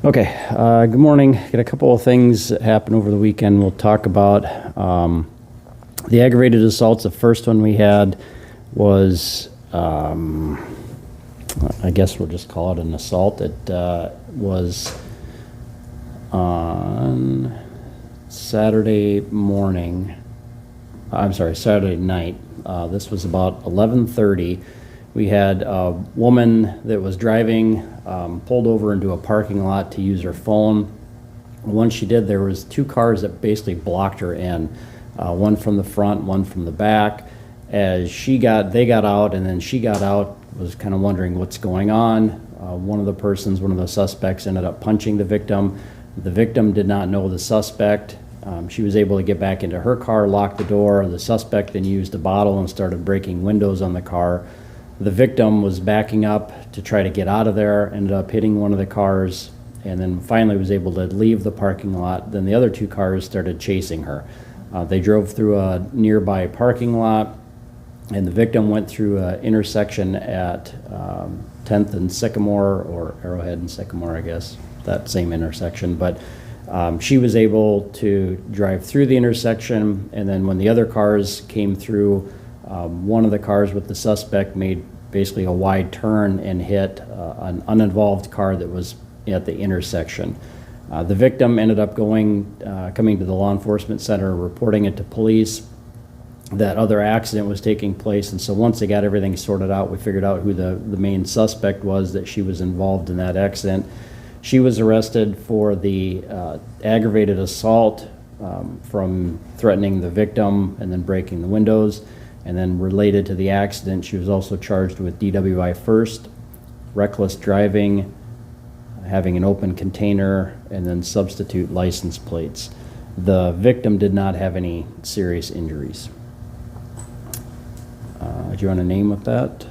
Okay, good morning. Got a couple of things that happened over the weekend we'll talk about. The aggravated assaults, the first one we had was, I guess we'll just call it an assault. It was on Saturday morning. I'm sorry, Saturday night. This was about 11:30. We had a woman that was driving, pulled over into a parking lot to use her phone. Once she did, there was two cars that basically blocked her in, one from the front, one from the back. As they got out, and then she got out, was kind of wondering what's going on. One of the suspects ended up punching the victim. The victim did not know the suspect. She was able to get back into her car, lock the door. The suspect then used a bottle and started breaking windows on the car. The victim was backing up to try to get out of there, ended up hitting one of the cars, and then finally was able to leave the parking lot. Then the other two cars started chasing her. They drove through a nearby parking lot, and the victim went through an intersection at 10th and Sycamore, or Arrowhead and Sycamore, I guess, that same intersection. But she was able to drive through the intersection, and then when the other cars came through, one of the cars with the suspect made basically a wide turn and hit an uninvolved car that was at the intersection. The victim ended up coming to the law enforcement center, reporting it to police. That other accident was taking place, and so once they got everything sorted out, we figured out who the main suspect was, that she was involved in that accident. She was arrested for the aggravated assault from threatening the victim and then breaking the windows. And then related to the accident, she was also charged with DWI first, reckless driving, having an open container, and then substitute license plates. The victim did not have any serious injuries. Do you want a name with that?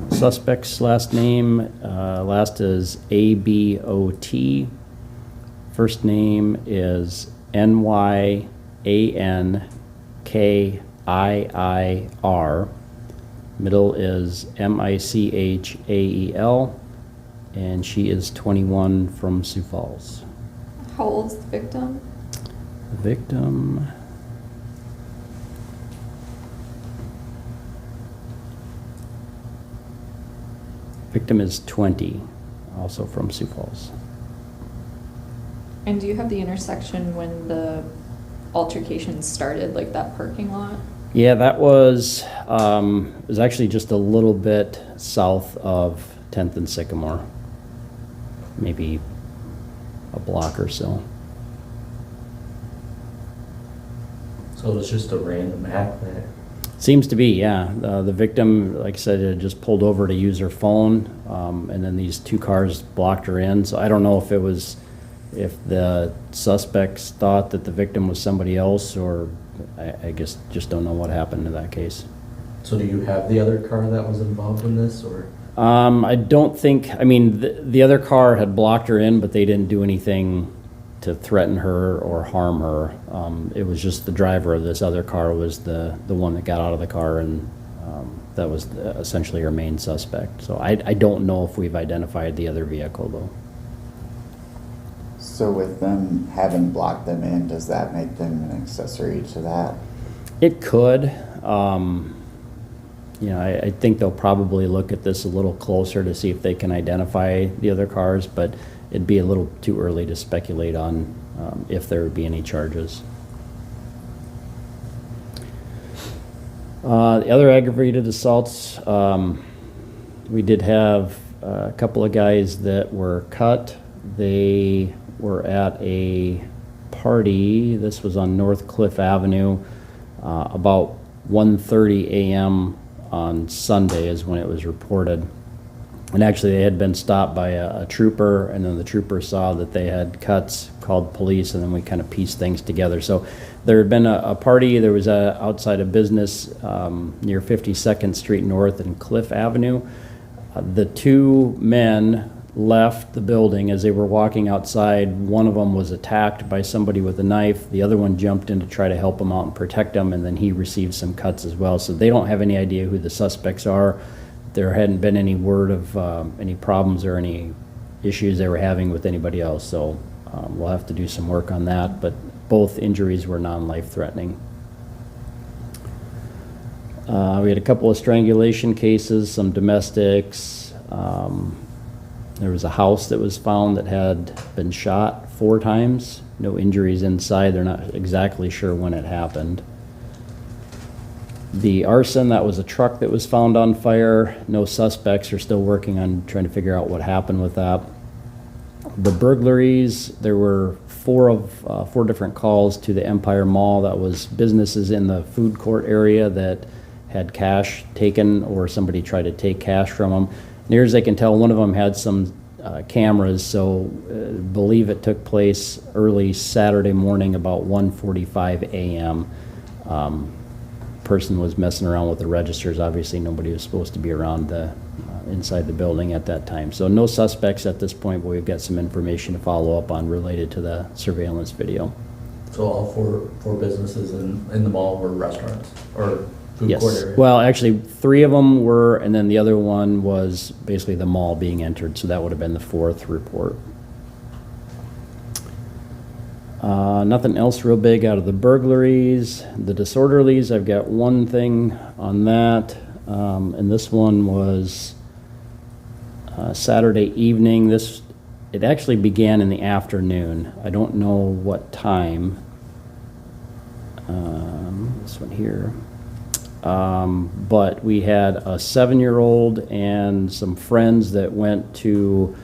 Suspect's last name, last is ABOT. First name is NYANKIIR. Middle is MICHAEL, and she is 21 from Sioux Falls. How old is the victim? The victim is 20, also from Sioux Falls. And do you have the intersection when the altercation started, like that parking lot? Yeah, that was actually just a little bit south of 10th and Sycamore, maybe a block or so. So it was just a random act there? Seems to be, yeah. The victim, like I said, had just pulled over to use her phone, and then these two cars blocked her in. So I don't know if the suspects thought that the victim was somebody else, or I guess just don't know what happened in that case. So do you have the other car that was involved in this, or? I don't think, the other car had blocked her in, but they didn't do anything to threaten her or harm her. It was just the driver of this other car was the one that got out of the car, and that was essentially her main suspect. So I don't know if we've identified the other vehicle, though. So with them having blocked them in, does that make them an accessory to that? It could. I think they'll probably look at this a little closer to see if they can identify the other cars, but it'd be a little too early to speculate on if there would be any charges. The other aggravated assaults, we did have a couple of guys that were cut. They were at a party. This was on North Cliff Avenue, about 1:30 a.m. on Sunday is when it was reported. And actually they had been stopped by a trooper, and then the trooper saw that they had cuts, called police, and then we kind of pieced things together. So there had been a party. There was outside a business near 52nd Street North and Cliff Avenue. The two men left the building. As they were walking outside, one of them was attacked by somebody with a knife. The other one jumped in to try to help him out and protect him, and then he received some cuts as well. So they don't have any idea who the suspects are. there hadn't been any word of any problems or any issues they were having with anybody else, so we'll have to do some work on that, but both injuries were non-life threatening. We had a couple of strangulation cases, some domestics. There was a house that was found that had been shot 4 times. No injuries inside. They're not exactly sure when it happened. The arson, that was a truck that was found on fire. No suspects. Are still working on trying to figure out what happened with that. The burglaries, there were 4 different calls to the Empire Mall. That was businesses in the food court area that had cash taken or somebody tried to take cash from them. Near as I can tell, one of them had some cameras, so believe it took place early Saturday morning about 1:45 a.m. Person was messing around with the registers. Obviously, nobody was supposed to be around the inside the building at that time. So no suspects at this point, but we've got some information to follow up on related to the surveillance video. So all four businesses in the mall were restaurants or food court Yes. area? Well, actually, 3 of them were, and then the other one was basically the mall being entered, so that would have been the 4th report. Nothing else real big out of the burglaries. The disorderlies, I've got one thing on that, and this one was Saturday evening. It actually began in the afternoon. I don't know what time. This one here. But we had a 7-year-old and some friends that went to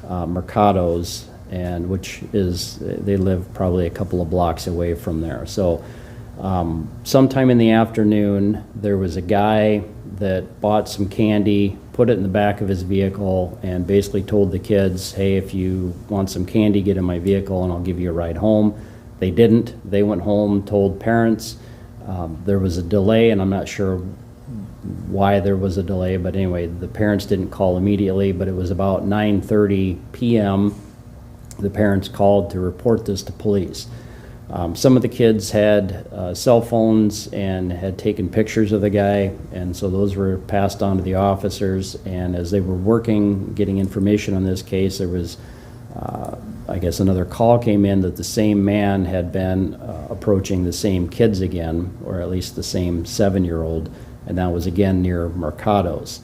Mercado's, and which is, they live probably a couple of blocks away from there. So sometime in the afternoon, there was a guy that bought some candy, put it in the back of his vehicle, and basically told the kids, hey, if you want some candy, get in my vehicle and I'll give you a ride home. They didn't. They went home, told parents. There was a delay, and I'm not sure why there was a delay, but anyway, the parents didn't call immediately, but it was about 9:30 p.m. The parents called to report this to police. Some of the kids had cell phones and had taken pictures of the guy, and so those were passed on to the officers, and as they were working, getting information on this case, there was I guess another call came in that the same man had been approaching the same kids again, or at least the same 7-year-old, and that was again near Mercado's.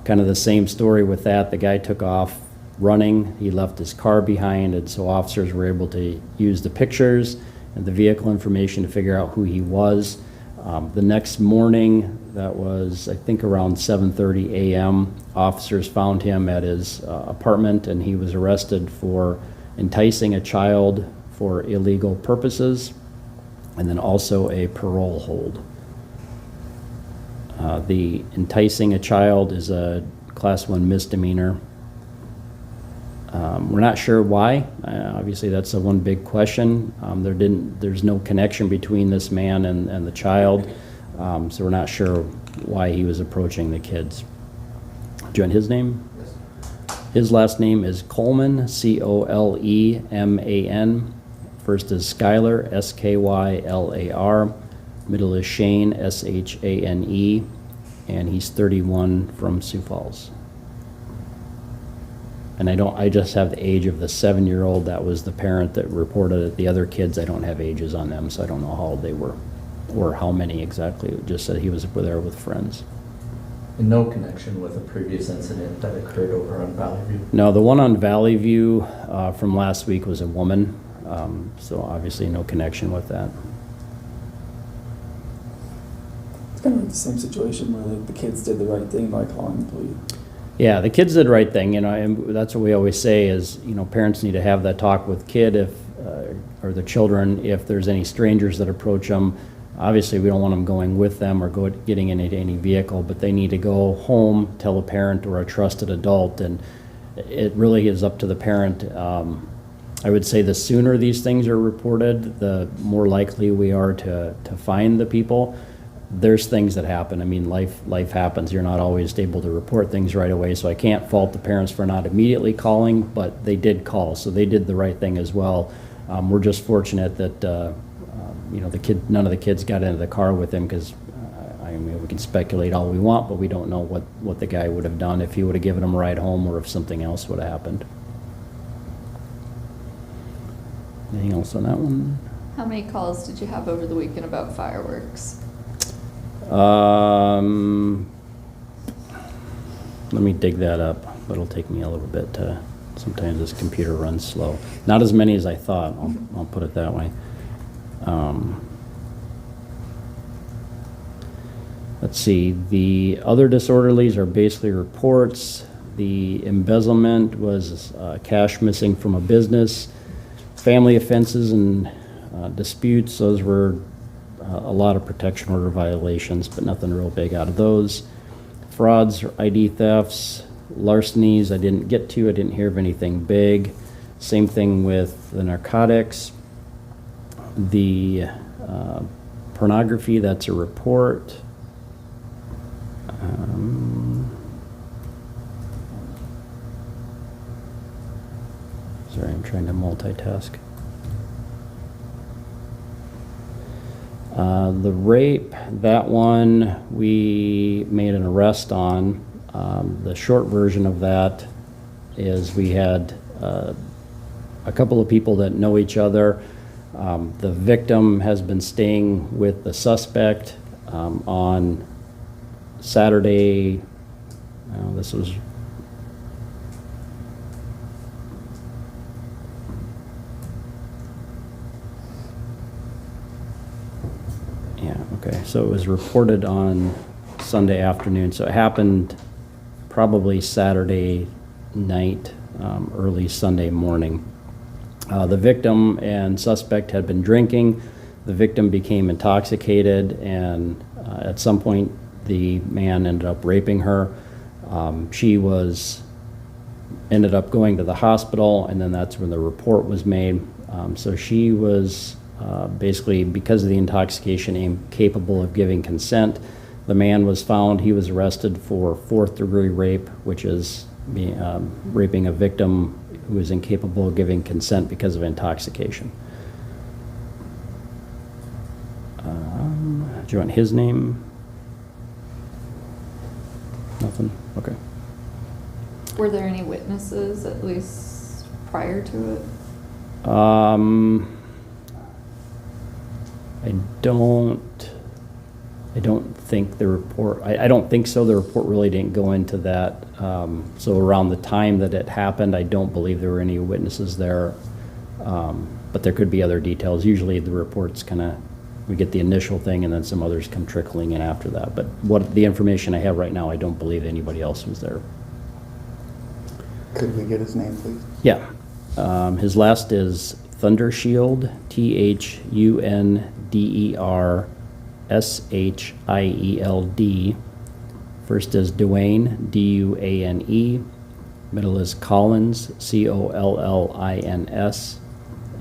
Kind of the same story with that. The guy took off running. He left his car behind, and so officers were able to use the pictures and the vehicle information to figure out who he was. The next morning, that was I think around 7:30 a.m., officers found him at his apartment, and he was arrested for enticing a child for illegal purposes, and then also a parole hold. The enticing a child is a Class 1 misdemeanor. We're not sure why. Obviously, that's the one big question. There's no connection between this man and the child, so we're not sure why he was approaching the kids. Do you want his name? Yes. His last name is Coleman, Coleman. First is Skylar, Skylar. Middle is Shane, Shane, and he's 31 from Sioux Falls. And I just have the age of the 7-year-old. That was the parent that reported it. The other kids, I don't have ages on them, so I don't know how old they were or how many exactly. It just said he was there with friends. And no connection with a previous incident that occurred over on Valley View? No, the one on Valley View from last week was a woman, so obviously no connection with that. It's kind of like the same situation where like the kids did the right thing by calling the police. Yeah, the kids did the right thing, and that's what we always say is, parents need to have that talk with or the children if there's any strangers that approach them. Obviously, we don't want them going with them or getting into any vehicle, but they need to go home, tell a parent or a trusted adult, and it really is up to the parent. I would say the sooner these things are reported, the more likely we are to find the people. There's things that happen. I mean, life happens. You're not always able to report things right away, so I can't fault the parents for not immediately calling, but they did call, so they did the right thing as well. We're just fortunate that none of the kids got into the car with him, because I mean, we can speculate all we want, but we don't know what the guy would have done, if he would have given him a ride home or if something else would have happened. Anything else on that one? How many calls did you have over the weekend about fireworks? Let me dig that up, but it'll take me a little bit to, sometimes this computer runs slow. Not as many as I thought, I'll put it that way. Let's see, the other disorderlies are basically reports. The embezzlement was cash missing from a business. Family offenses and disputes, those were a lot of protection order violations, but nothing real big out of those. Frauds, ID thefts, larcenies, I didn't get to, I didn't hear of anything big. Same thing with the narcotics. The pornography, that's a report. Sorry, I'm trying to multitask. The rape, that one we made an arrest on. The short version of that is we had a couple of people that know each other. The victim has been staying with the suspect on Saturday. This was okay, so it was reported on Sunday afternoon, so it happened probably Saturday night, early Sunday morning. The victim and suspect had been drinking. The victim became intoxicated, and at some point the man ended up raping her. She ended up going to the hospital, and then that's when the report was made. So she was basically, because of the intoxication, incapable of giving consent. The man was found, he was arrested for 4th-degree rape, which is raping a victim who is incapable of giving consent because of intoxication. Do you want his name? Nothing? Okay. Were there any witnesses, at least prior to it? I don't think the report, I don't think so. The report really didn't go into that. So around the time that it happened, I don't believe there were any witnesses there. But there could be other details. Usually the reports we get the initial thing and then some others come trickling in after that. But what the information I have right now, I don't believe anybody else was there. Could we get his name, please? Yeah. His last is Thundershield, THUNDERSHIELD. First is Duane, DUANE. Middle is Collins, COLLINS.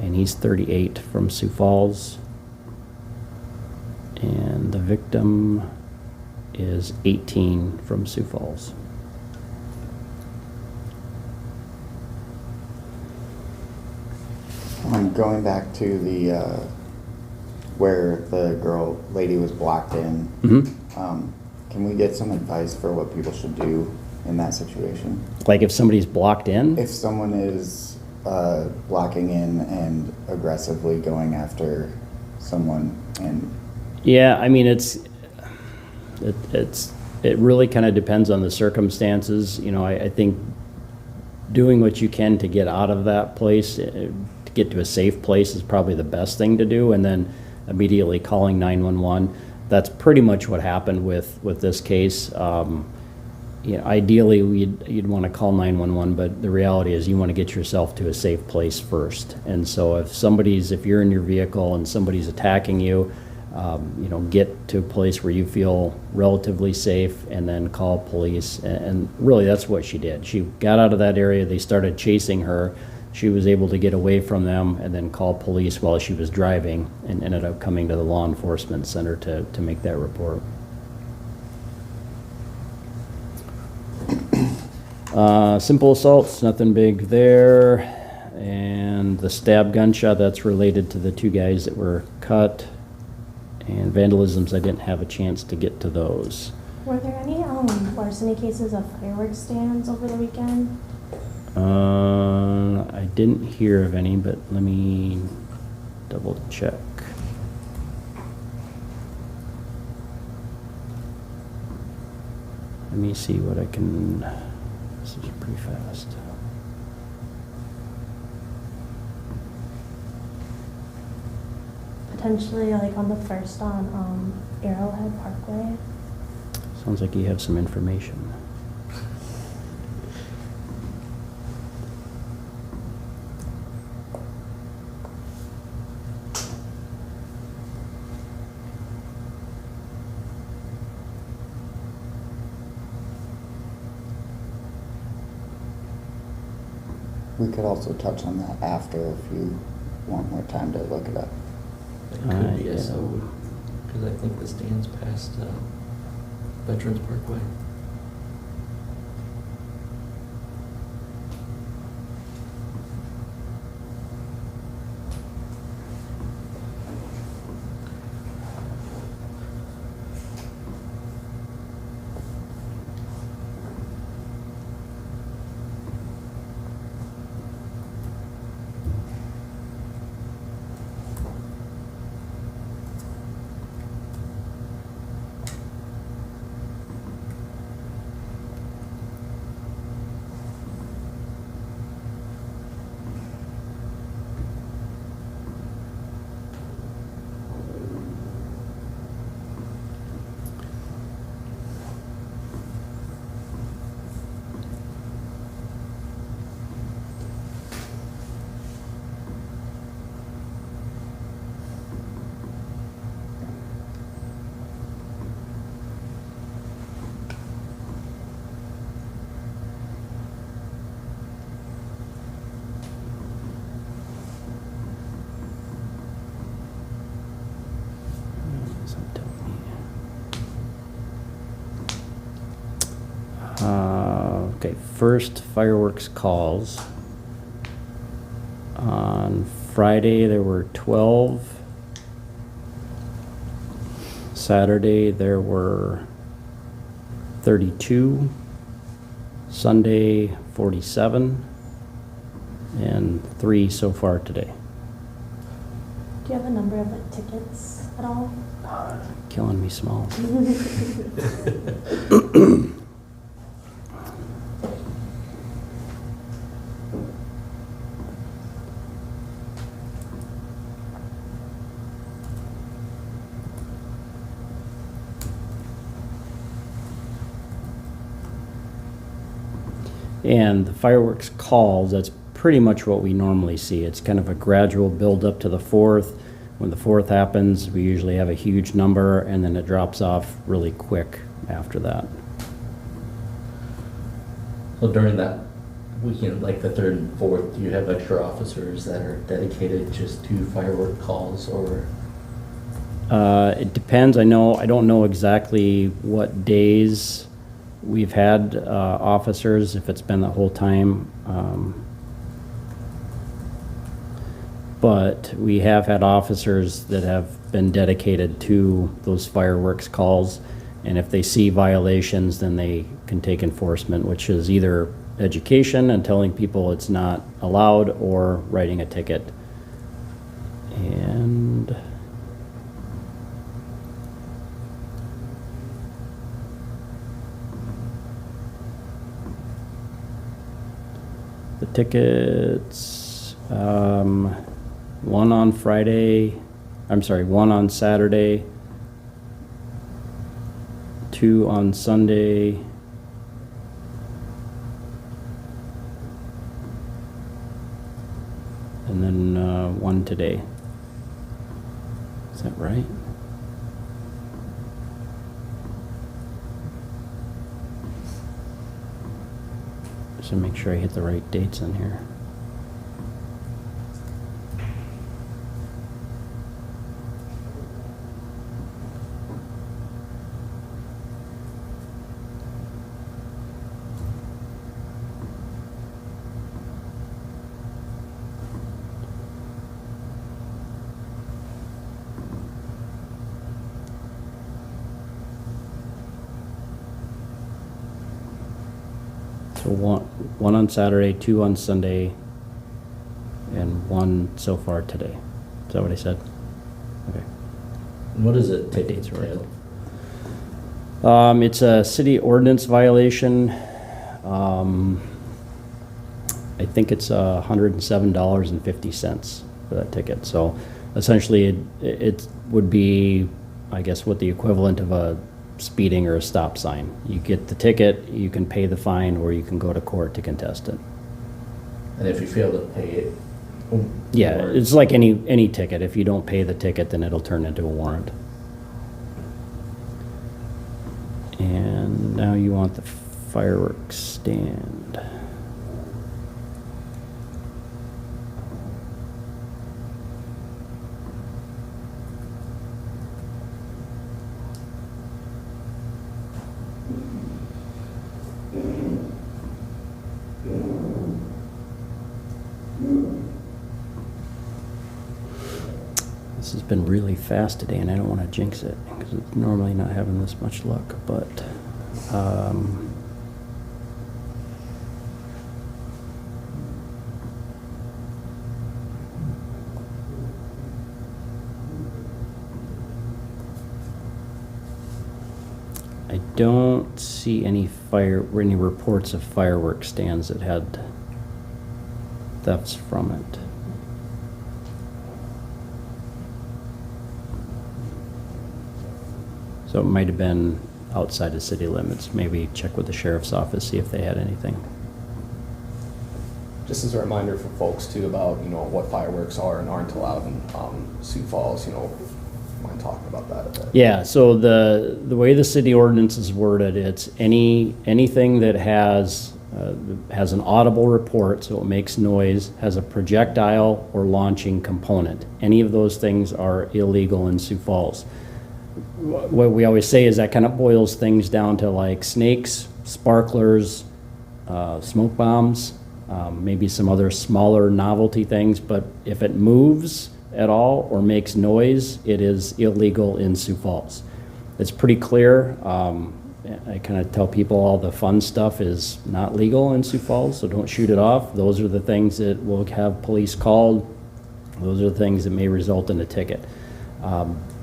And he's 38 from Sioux Falls. And the victim is 18 from Sioux Falls. Going back to the where the lady was blocked in, can we get some advice for what people should do in that situation? Like if somebody's blocked in? If someone is blocking in and aggressively going after someone, and Yeah, I mean, it really kind of depends on the circumstances. You know, I think doing what you can to get out of that place, to get to a safe place, is probably the best thing to do, and then immediately calling 911. That's pretty much what happened with this case. You know, ideally, you'd want to call 911, but the reality is you want to get yourself to a safe place first. And so if you're in your vehicle and somebody's attacking you, you know, get to a place where you feel relatively safe and then call police. And really, that's what she did. She got out of that area. They started chasing her. She was able to get away from them and then call police while she was driving, and ended up coming to the law enforcement center to make that report. Simple assaults, nothing big there. And the stab gunshot, that's related to the two guys that were cut. And vandalisms, I didn't have a chance to get to those. Were there any larceny cases of fireworks stands over the weekend? I didn't hear of any, but let me double check. Let me see what I can, this is pretty fast. Potentially like on the first on Arrowhead Parkway. Sounds like you have some information. We could also touch on that after if you want more time to look it up. It could be yeah. SO, because I think the stand's past Veterans Parkway. Okay, first fireworks calls. On Friday, there were 12. Saturday, there were 32. Sunday, 47. And 3 so far today. Do you have a number of like tickets at all? Killing me small. And the fireworks calls, that's pretty much what we normally see. It's kind of a gradual build up to the 4th. When the 4th happens, we usually have a huge number, and then it drops off really quick after that. So during that weekend, like the 3rd and 4th, do you have extra officers that are dedicated just to firework calls, or? It depends. I don't know exactly what days we've had officers, if it's been the whole time. But we have had officers that have been dedicated to those fireworks calls. And if they see violations, then they can take enforcement, which is either education and telling people it's not allowed or writing a ticket. And the tickets, one on Saturday, 2 on Sunday, and then 1 today. Is that right? Just to make sure I hit the right dates in here. So one on Saturday, 2 on Sunday, and 1 so far today. Is that what I said? Okay. What is it? My dates are right. entail? It's a city ordinance violation. I think it's $107.50 for that ticket. So essentially, it would be, I guess, what the equivalent of a speeding or a stop sign. You get the ticket, you can pay the fine, or you can go to court to contest it. And if you fail to pay it? Yeah, or- it's like any ticket. If you don't pay the ticket, then it'll turn into a warrant. And now you want the fireworks stand. This has been really fast today, and I don't want to jinx it, because it's normally not having this much luck, but, I don't see any reports of fireworks stands that had thefts from it. So it might have been outside of city limits. Maybe check with the sheriff's office, see if they had anything. Just as a reminder for folks too about, what fireworks are and aren't allowed in Sioux Falls, mind talking about that a bit? Yeah, so the way the city ordinance is worded, it's anything that has an audible report, so it makes noise, has a projectile or launching component. Any of those things are illegal in Sioux Falls. What we always say is that kind of boils things down to like snakes, sparklers, smoke bombs, maybe some other smaller novelty things, but if it moves at all or makes noise, it is illegal in Sioux Falls. It's pretty clear. I kind of tell people all the fun stuff is not legal in Sioux Falls, so don't shoot it off. Those are the things that will have police called. Those are the things that may result in a ticket.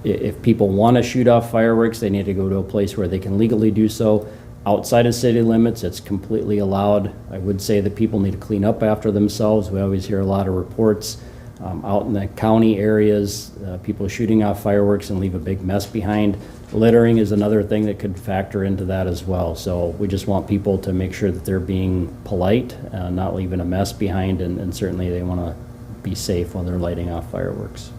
If people want to shoot off fireworks, they need to go to a place where they can legally do so. Outside of city limits, it's completely allowed. I would say that people need to clean up after themselves. We always hear a lot of reports out in the county areas, people shooting off fireworks and leave a big mess behind. Littering is another thing that could factor into that as well. So we just want people to make sure that they're being polite, not leaving a mess behind, and certainly they want to be safe when they're lighting off fireworks.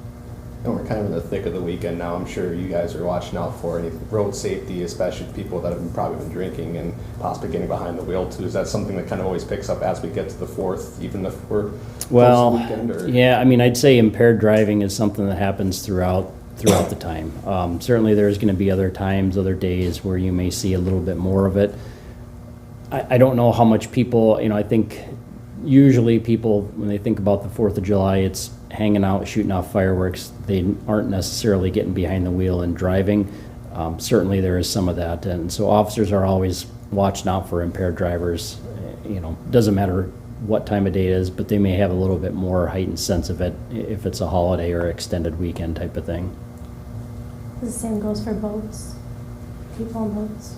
And we're kind of in the thick of the weekend now. I'm sure you guys are watching out for any road safety, especially people that have probably been drinking and possibly getting behind the wheel too. Is that something that kind of always picks up as we get to the 4th, even if we're Well, close to the weekend? Or? yeah, I mean, I'd say impaired driving is something that happens throughout the time. Certainly there's going to be other times, other days where you may see a little bit more of it. I don't know how much people, I think usually people, when they think about the 4th of July, it's hanging out, shooting off fireworks. They aren't necessarily getting behind the wheel and driving. Certainly there is some of that. And so officers are always watching out for impaired drivers. Doesn't matter what time of day it is, but they may have a little bit more heightened sense of it if it's a holiday or extended weekend type of thing. The same goes for boats, people on boats.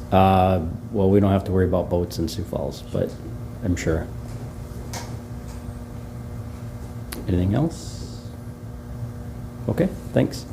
Well, we don't have to worry about boats in Sioux Falls, but I'm sure. Anything else? Okay, thanks.